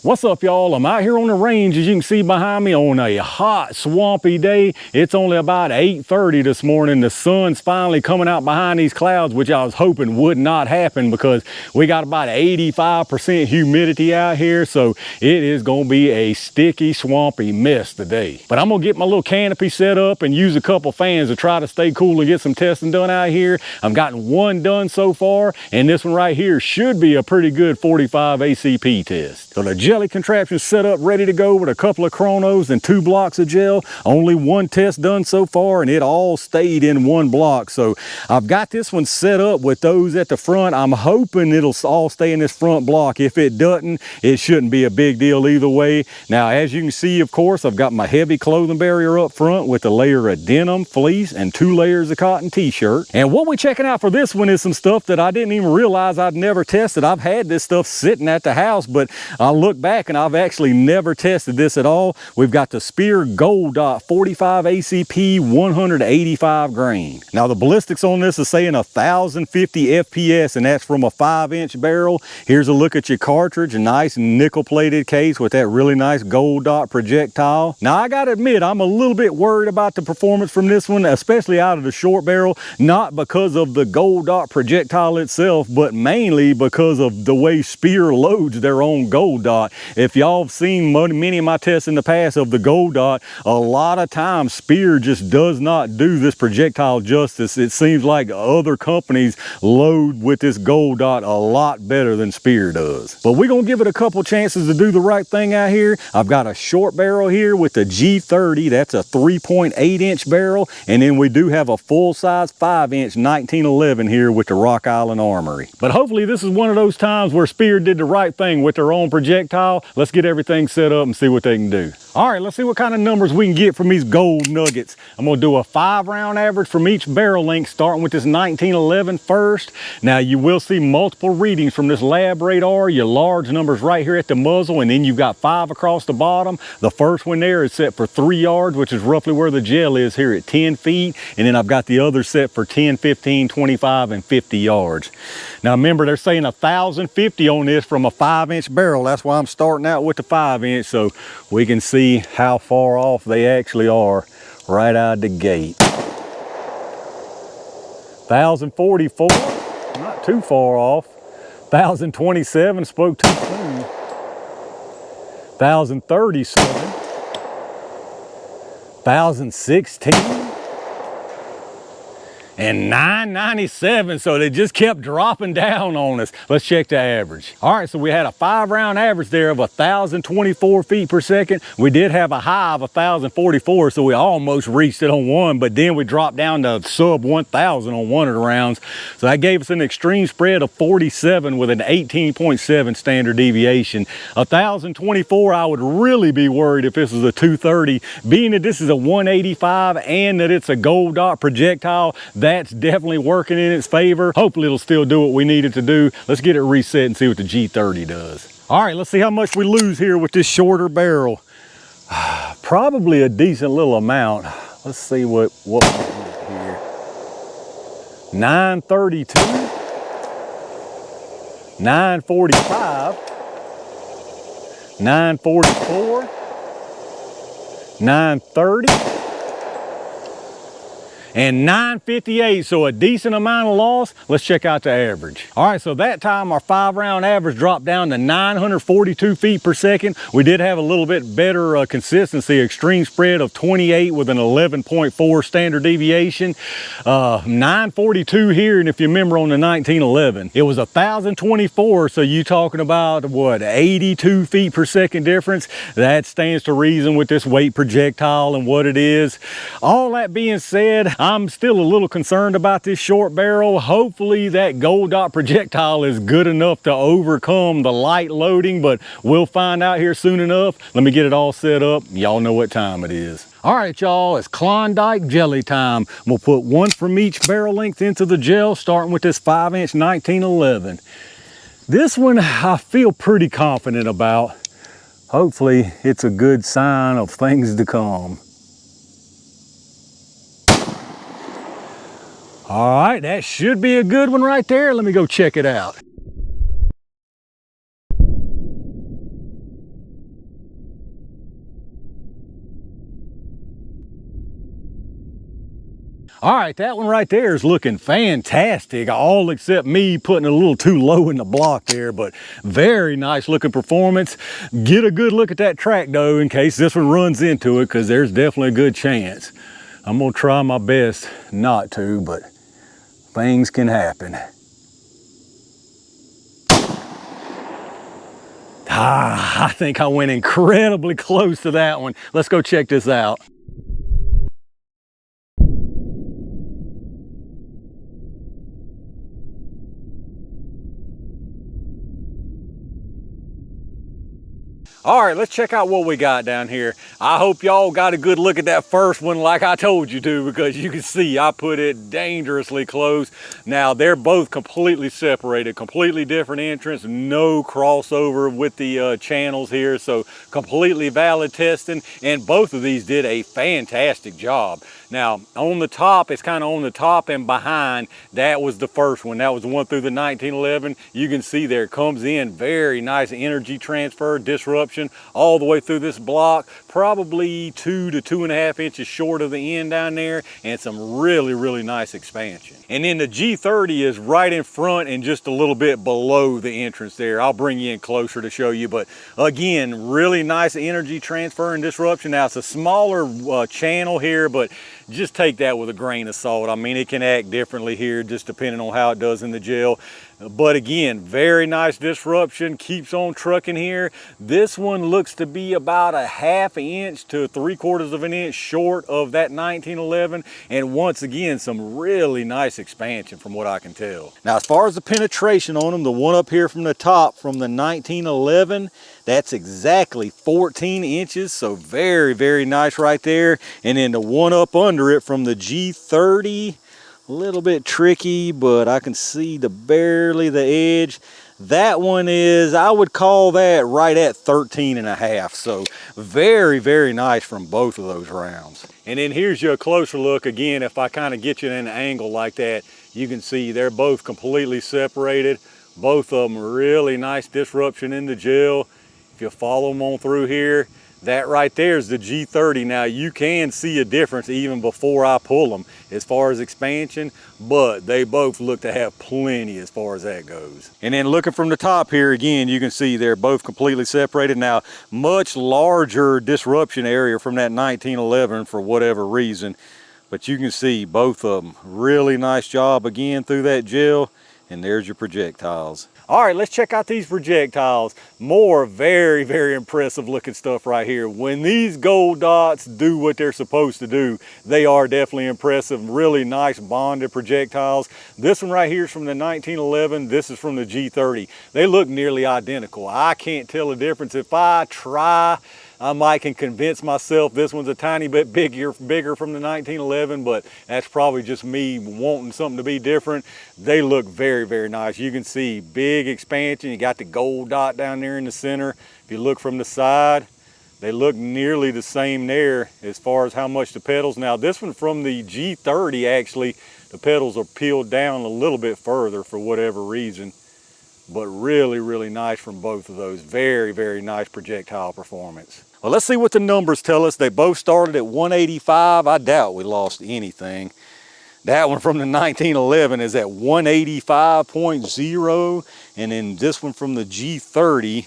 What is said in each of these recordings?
What's up, y'all? I'm out here on the range, as you can see behind me, on a hot, swampy day. It's only about 8:30 this morning. The sun's finally coming out behind these clouds, which I was hoping would not happen because we got about 85% humidity out here, so it is gonna be a sticky, swampy mess today. But I'm gonna get my little canopy set up and use a couple fans to try to stay cool and get some testing done out here. I've gotten one done so far, and this one right here should be a pretty good 45 ACP test. So the jelly contraption set up, ready to go with a couple of chronos and 2 blocks of gel. Only one test done so far, and it all stayed in one block. So I've got this one set up with those at the front. I'm hoping it'll all stay in this front block. If it doesn't, it shouldn't be a big deal either way. Now, as you can see, of course, I've got my heavy clothing barrier up front with a layer of denim, fleece, and 2 layers of cotton t-shirt. And what we're checking out for this one is some stuff that I didn't even realize I'd never tested. I've had this stuff sitting at the house, but I look back and I've actually never tested this at all. We've got the Speer Gold Dot 45 ACP 185 grain. Now the ballistics on this is saying 1050 FPS, and that's from a 5-inch barrel. Here's a look at your cartridge, a nice nickel plated case with that really nice gold dot projectile. Now I gotta admit, I'm a little bit worried about the performance from this one, especially out of the short barrel, not because of the gold dot projectile itself, but mainly because of the way Speer loads their own gold dot. If y'all have seen many of my tests in the past of the gold dot, a lot of times Speer just does not do this projectile justice. It seems like other companies load with this gold dot a lot better than Speer does. But we're gonna give it a couple chances to do the right thing out here. I've got a short barrel here with the G30. That's a 3.8-inch barrel, and then we do have a full-size 5-inch 1911 here with the Rock Island Armory. But hopefully this is one of those times where Speer did the right thing with their own projectile. Let's get everything set up and see what they can do. All right, let's see what kind of numbers we can get from these gold nuggets. I'm gonna do a 5-round average from each barrel length, starting with this 1911 first. Now you will see multiple readings from this lab radar. Your large numbers right here at the muzzle, and then you've got 5 across the bottom. The first one there is set for 3 yards, which is roughly where the gel is here at 10 feet. And then I've got the other set for 10, 15, 25, and 50 yards. Now remember, they're saying 1050 on this from a 5-inch barrel. That's why I'm starting out with the 5-inch, so we can see how far off they actually are right out the gate. 1044, not too far off. 1027, spoke too soon. 1037, 1016, and 997, so they just kept dropping down on us. Let's check the average. All right, so we had a 5-round average there of 1024 feet per second. We did have a high of 1044, so we almost reached it on one, but then we dropped down to sub 1000 on one of the rounds. So that gave us an extreme spread of 47 with an 18.7 standard deviation. 1024, I would really be worried if this is a 230. Being that this is a 185 and that it's a gold dot projectile, that's definitely working in its favor. Hopefully it'll still do what we need it to do. Let's get it reset and see what the G30 does. All right, let's see how much we lose here with this shorter barrel. Probably a decent little amount. Let's see what we get here. 932, 945, 944, 930, and 958, so a decent amount of loss. Let's check out the average. All right, so that time our 5-round average dropped down to 942 feet per second. We did have a little bit better consistency, extreme spread of 28 with an 11.4 standard deviation. 942 here, and if you remember on the 1911, it was 1024, so you talking about what, 82 feet per second difference? That stands to reason with this weight projectile and what it is. All that being said, I'm still a little concerned about this short barrel. Hopefully that gold dot projectile is good enough to overcome the light loading, but we'll find out here soon enough. Let me get it all set up. Y'all know what time it is. All right, y'all, it's Klondike jelly time. We'll put one from each barrel length into the gel, starting with this 5-inch 1911. This one I feel pretty confident about. Hopefully it's a good sign of things to come. All right, that should be a good one right there. Let me go check it out. All right, that one right there is looking fantastic, all except me putting it a little too low in the block there, but very nice looking performance. Get a good look at that track though, in case this one runs into it, because there's definitely a good chance. I'm gonna try my best not to, but things can happen. I think I went incredibly close to that one. Let's go check this out. All right, let's check out what we got down here. I hope y'all got a good look at that first one like I told you to, because you can see I put it dangerously close. Now, they're both completely separated, completely different entrance, no crossover with the channels here, so completely valid testing, and both of these did a fantastic job. Now, on the top, it's kind of on the top and behind, that was the first one. That was the one through the 1911. You can see there, it comes in very nice energy transfer, disruption, all the way through this block, probably 2 to 2.5 inches short of the end down there, and some really, really nice expansion. And then the G30 is right in front and just a little bit below the entrance there. I'll bring you in closer to show you, but again, really nice energy transfer and disruption. Now, it's a smaller channel here, but just take that with a grain of salt. I mean, it can act differently here just depending on how it does in the gel. But again, very nice disruption, keeps on trucking here. This one looks to be about a 1/2 inch to 3/4 of an inch short of that 1911. And once again, some really nice expansion from what I can tell. Now, as far as the penetration on them, the one up here from the top from the 1911, that's exactly 14 inches. So very, very nice right there. And then the one up under it from the G30, a little bit tricky, but I can see barely the edge. That one is, I would call that right at 13.5. So very, very nice from both of those rounds. And then here's your closer look. Again, if I kind of get you in an angle like that, you can see they're both completely separated. Both of them really nice disruption in the gel. If you follow them on through here, that right there is the G30. Now, you can see a difference even before I pull them as far as expansion, but they both look to have plenty as far as that goes. And then looking from the top here again, you can see they're both completely separated. Now, much larger disruption area from that 1911 for whatever reason, but you can see both of them. Really nice job again through that gel, and there's your projectiles. All right, let's check out these projectiles. More very, very impressive looking stuff right here. When these gold dots do what they're supposed to do, they are definitely impressive. Really nice bonded projectiles. This one right here is from the 1911. This is from the G30. They look nearly identical. I can't tell the difference. If I try, I might can convince myself this one's a tiny bit bigger from the 1911, but that's probably just me wanting something to be different. They look very, very nice. You can see big expansion. You got the gold dot down there in the center. If you look from the side, they look nearly the same there as far as how much the pedals. Now, this one from the G30, actually, the pedals are peeled down a little bit further for whatever reason, but really, really nice from both of those. Very, very nice projectile performance. Well, let's see what the numbers tell us. They both started at 185. I doubt we lost anything. That one from the 1911 is at 185.0, and then this one from the G30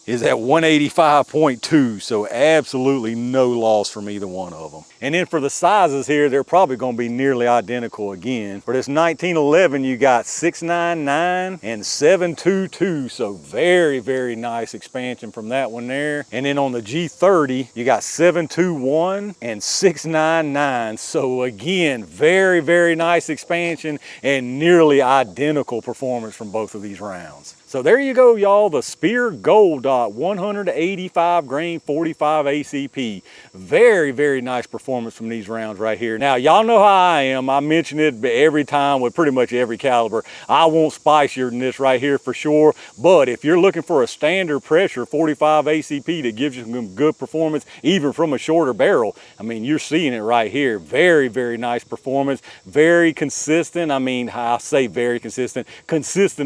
is at 185.2, so absolutely no loss from either one of them. And then for the sizes here, they're probably gonna be nearly identical again. For this 1911, you got 699 and 722, so very, very nice expansion from that one there. And then on the G30, you got 721 and 699, so again, very, very nice expansion and nearly identical performance from both of these rounds. So there you go, y'all, the Speer Gold Dot 185 grain 45 ACP. Very, very nice performance from these rounds right here. Now, y'all know how I am. I mention it every time with pretty much every caliber. I want spicier than this right here for sure, but if you're looking for a standard pressure 45 ACP that gives you some good performance, even from a shorter barrel, I mean, you're seeing it right here. Very, very nice performance, very consistent. I mean, I say very consistent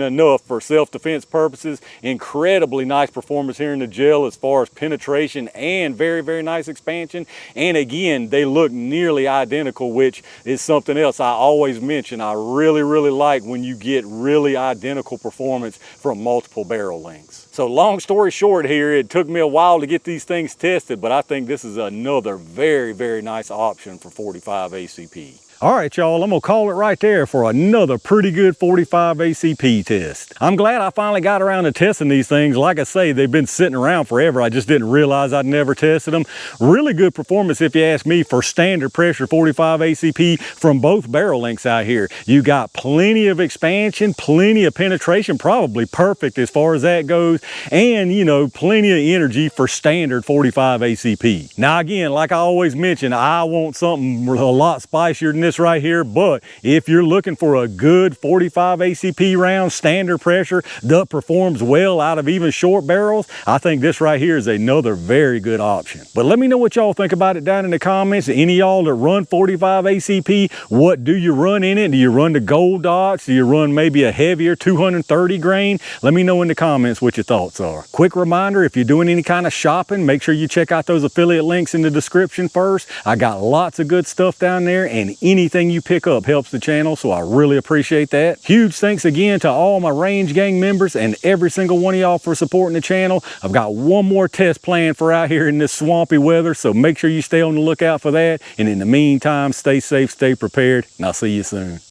enough for self-defense self-defense purposes. Incredibly nice performance here in the gel as far as penetration and very, very nice expansion. And again, they look nearly identical, which is something else I always mention. I really, really like when you get really identical performance from multiple barrel lengths. So long story short here, it took me a while to get these things tested, but I think this is another very, very nice option for 45 ACP. All right, y'all, I'm gonna call it right there for another pretty good 45 ACP test. I'm glad I finally got around to testing these things. Like I say, they've been sitting around forever. I just didn't realize I'd never tested them. Really good performance, if you ask me, for standard pressure 45 ACP from both barrel lengths out here. You got plenty of expansion, plenty of penetration, probably perfect as far as that goes, and you know, plenty of energy for standard 45 ACP. Now again, like I always mention, I want something a lot spicier than this right here, but if you're looking for a good 45 ACP round, standard pressure, that performs well out of even short barrels, I think this right here is another very good option. But let me know what y'all think about it down in the comments. Any of y'all that run 45 ACP, what do you run in it? Do you run the gold dots? Do you run maybe a heavier 230 grain? Let me know in the comments what your thoughts are. Quick reminder, if you're doing any kind of shopping, make sure you check out those affiliate links in the description first. I got lots of good stuff down there, and anything you pick up helps the channel, so I really appreciate that. Huge thanks again to all my Range Gang members and every single one of y'all for supporting the channel. I've got one more test planned for out here in this swampy weather, so make sure you stay on the lookout for that. And in the meantime, stay safe, stay prepared, and I'll see you soon.